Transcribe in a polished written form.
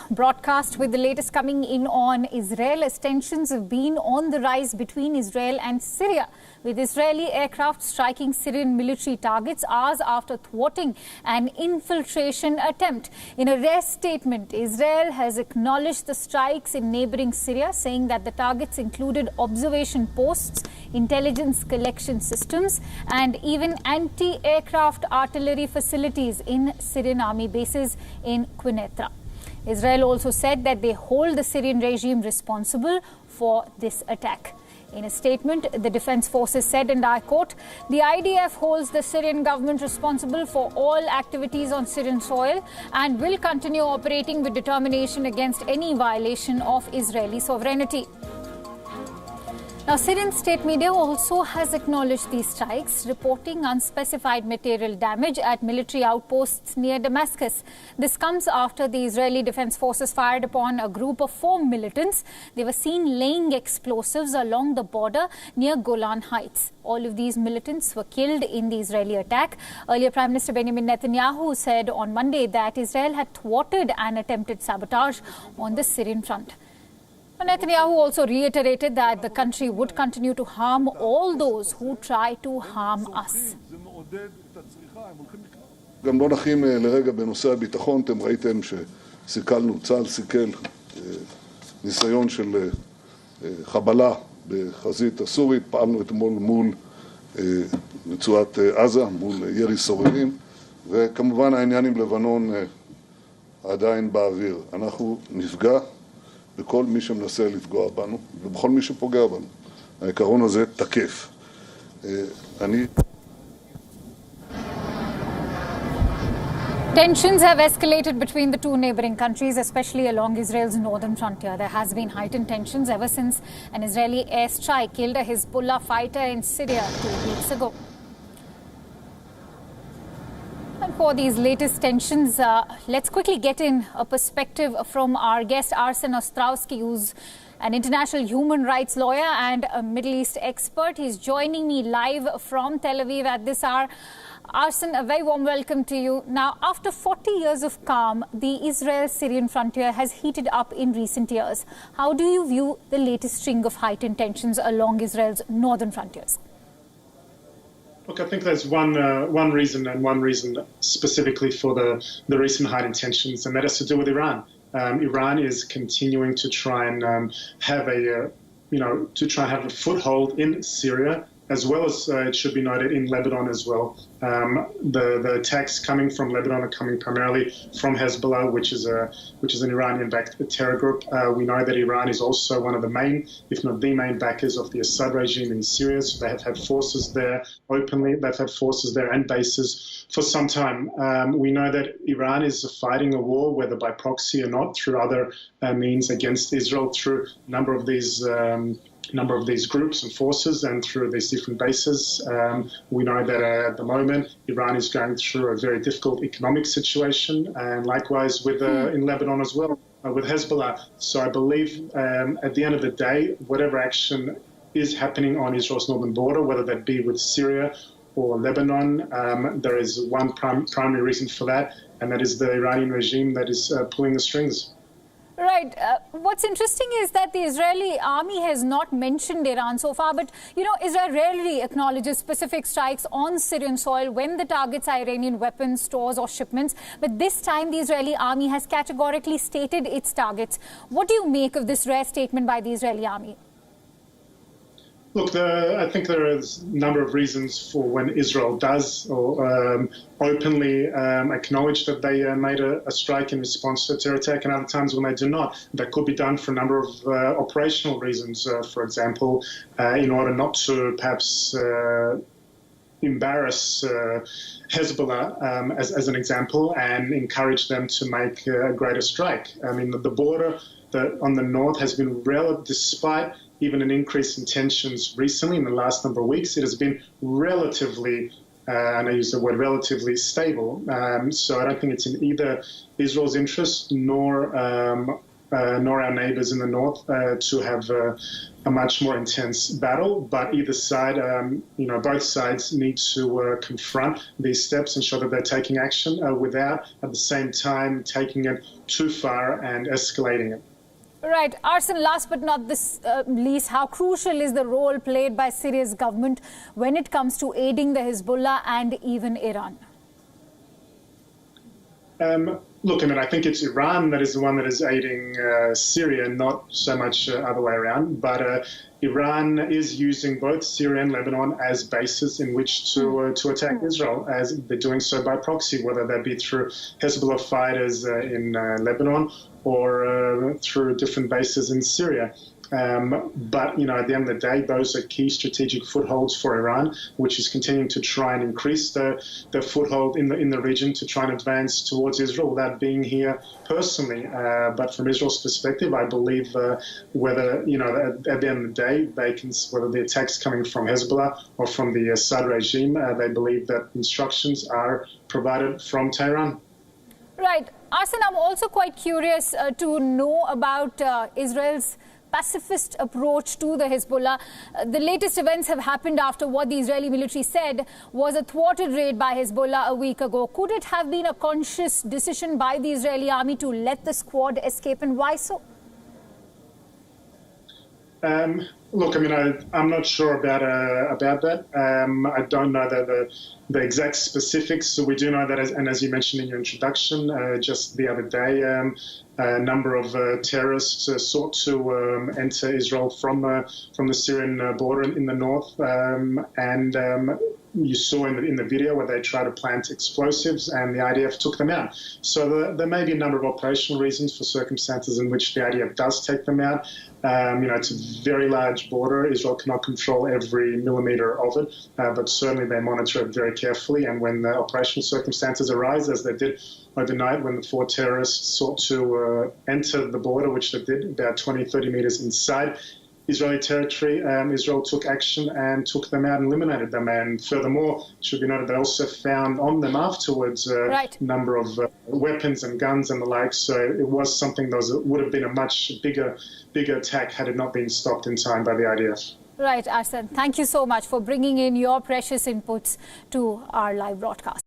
broadcast with the latest coming in on Israel, as tensions have been on the rise between Israel and Syria, with Israeli aircraft striking Syrian military targets hours after thwarting an infiltration attempt. In a rare statement, Israel has acknowledged the strikes in neighboring Syria, saying that the targets included observation posts, intelligence collection systems, and even anti-aircraft artillery facilities in Syrian army bases in QUNEITRA. Israel also said that they hold the Syrian regime responsible for this attack. In a statement, the defense forces said, and I quote, "The IDF holds the Syrian government responsible for all activities on Syrian soil and will continue operating with determination against any violation of Israeli sovereignty." Now, Syrian state media also has acknowledged these strikes, reporting unspecified material damage at military outposts near Damascus. This comes after the Israeli Defense Forces fired upon a group of 4 militants. They were seen laying explosives along the border near Golan Heights. All of these militants were killed in the Israeli attack. Earlier, Prime Minister Benjamin Netanyahu said on Monday that Israel had thwarted an attempted sabotage on the Syrian front. Netanyahu also reiterated that the country would continue to harm all those who try to harm us. גם לא נחים לרגע בנושא הביטחון. אתם ראיתם שסיכלנו, צה"ל סיכל ניסיון של חבלה בחזית הסורית. פעלנו אתמול מול רצועת עזה, מול ירי סוררים, וכמובן העניין עם לבנון עדיין באוויר. אנחנו נפגע בכל מי שמנסה לפגוע בנו, ובכל מי שפוגע בנו. העיקרון הזה תקף. Tensions have escalated between the two neighboring countries, especially along Israel's northern frontier. There has been heightened tensions ever since an Israeli airstrike killed a Hezbollah fighter in Syria 2 weeks ago. And for these latest tensions, let's quickly get in a perspective from our guest, Arsen Ostrowski, who's an international human rights lawyer and a Middle East expert. He's joining me live from Tel Aviv at this hour. Arsen, a very warm welcome to you. Now, after 40 years of calm, the Israel-Syrian frontier has heated up in recent years. How do you view the latest string of heightened tensions along Israel's northern frontiers? Look, I think there's one reason specifically for the recent heightened tensions, and that has to do with Iran. Iran is continuing to try and have a foothold in Syria, as well as, it should be noted, in Lebanon as well. The attacks coming from Lebanon are coming primarily from Hezbollah, which is an Iranian-backed terror group. We know that Iran is also one of the main, if not the main, backers of the Assad regime in Syria. So they have had forces there openly. They've had forces there and bases for some time. We know that Iran is fighting a war, whether by proxy or not, through other means against Israel, through a number of these groups and forces and through these different bases. We know that at the moment Iran is going through a very difficult economic situation, and likewise with in Lebanon as well with Hezbollah. So I believe at the end of the day, whatever action is happening on Israel's northern border, whether that be with Syria or Lebanon, there is one primary reason for that, and that is the Iranian regime that is pulling the strings. Right. What's interesting is that the Israeli army has not mentioned Iran so far, but, Israel rarely acknowledges specific strikes on Syrian soil when the targets are Iranian weapons, stores or shipments. But this time, the Israeli army has categorically stated its targets. What do you make of this rare statement by the Israeli army? Look, I think there is a number of reasons for when Israel does or openly acknowledge that they made a strike in response to a terror attack, and other times when they do not. That could be done for a number of operational reasons, for example, in order not to perhaps embarrass Hezbollah, as an example, and encourage them to make a greater strike. I mean, the border on the north has been despite even an increase in tensions recently in the last number of weeks, it has been relatively, and I use the word relatively, stable. So I don't think it's in either Israel's interest nor nor our neighbours in the north to have a much more intense battle. But either side, both sides need to confront these steps and show that they're taking action without, at the same time, taking it too far and escalating it. Right. Arsen, last but not least, how crucial is the role played by Syria's government when it comes to aiding the Hezbollah and even Iran? Look, I think it's Iran that is the one that is aiding Syria, not so much other way around. But Iran is using both Syria and Lebanon as bases in which to attack Israel, as they're doing so by proxy, whether that be through Hezbollah fighters in Lebanon or through different bases in Syria. But, at the end of the day, those are key strategic footholds for Iran, which is continuing to try and increase the foothold in the region to try and advance towards Israel without being here personally. But from Israel's perspective, I believe whether, at the end of the day, whether the attacks coming from Hezbollah or from the Assad regime, they believe that instructions are provided from Tehran. Right. Arsen, I'm also quite curious to know about Israel's pacifist approach to the Hezbollah. The latest events have happened after what the Israeli military said was a thwarted raid by Hezbollah a week ago. Could it have been a conscious decision by the Israeli army to let the squad escape, and why so? Look, I'm not sure about that. I don't know the exact specifics. So we do know that, as you mentioned in your introduction, just the other day, a number of terrorists sought to enter Israel from the Syrian border in the north, and you saw in the video where they tried to plant explosives and the IDF took them out. So there may be a number of operational reasons for circumstances in which the IDF does take them out. It's a very large border. Israel cannot control every millimeter of it, but certainly they monitor it very carefully. And when the operational circumstances arise, as they did overnight when the 4 terrorists sought to enter the border, which they did about 20, 30 meters inside Israeli territory, Israel took action and took them out and eliminated them. And furthermore, it should be noted they also found on them afterwards a number of weapons and guns and the like. So it was something that would have been a much bigger attack had it not been stopped in time by the IDF. Right, Arsen. Thank you so much for bringing in your precious inputs to our live broadcast.